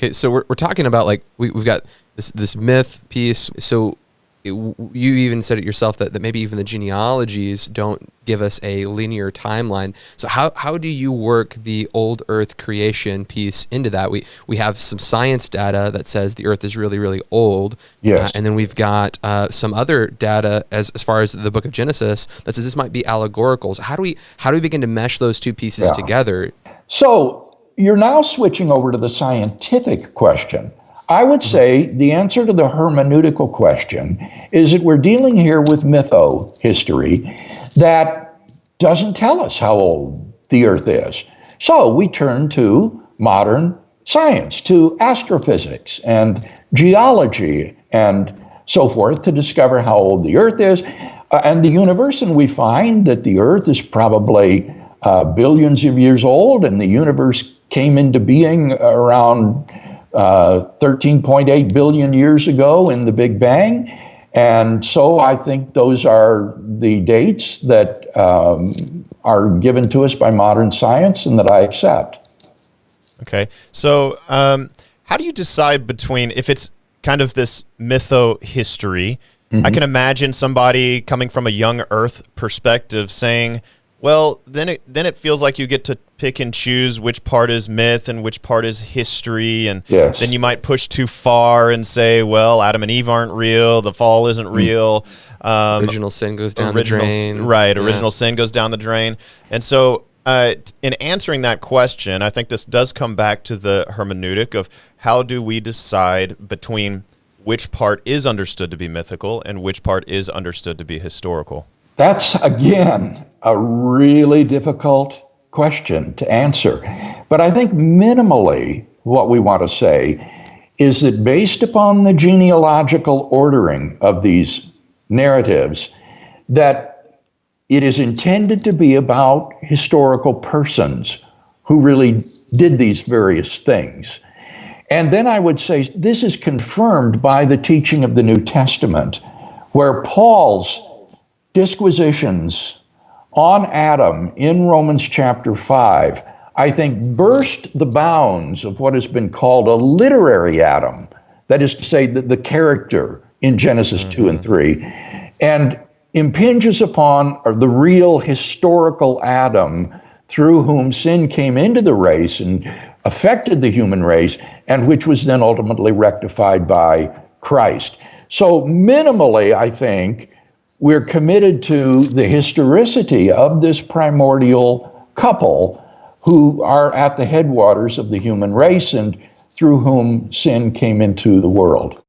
Okay, so we're talking about like we've got this myth piece. So you even said it yourself that maybe even the genealogies don't give us a linear timeline. So how do you work the old Earth creation piece into that? We have some science data that says the Earth is really, really old. Yes. And then we've got some other data as far as the book of Genesis that says this might be allegorical. So how do we begin to mesh those two pieces together? So you're now switching over to the scientific question. I would say the answer to the hermeneutical question is that we're dealing here with mytho-history that doesn't tell us how old the Earth is. So we turn to modern science, to astrophysics and geology and so forth to discover how old the Earth is and the universe. And we find that the Earth is probably billions of years old, and the universe came into being around 13.8 billion years ago in the Big Bang. And so I think those are the dates that are given to us by modern science and that I accept. Okay. So how do you decide between, if it's kind of this mytho-history, I can imagine somebody coming from a young Earth perspective saying, well, then it feels like you get to pick and choose which part is myth and which part is history, and then you might push too far and say, well, Adam and Eve aren't real, the fall isn't real. Original sin goes down the drain. Right, original sin goes down the drain. And so in answering that question, I think this does come back to the hermeneutic of how do we decide between which part is understood to be mythical and which part is understood to be historical? That's, again, a really difficult question to answer. But I think minimally what we want to say is that based upon the genealogical ordering of these narratives, that it is intended to be about historical persons who really did these various things. And then I would say this is confirmed by the teaching of the New Testament, where Paul's disquisitions on Adam in Romans chapter 5, I think, burst the bounds of what has been called a literary Adam. That is to say, the character in Genesis 2 and 3, and impinges upon the real historical Adam through whom sin came into the race and affected the human race, and which was then ultimately rectified by Christ. So minimally, I think, we're committed to the historicity of this primordial couple who are at the headwaters of the human race and through whom sin came into the world.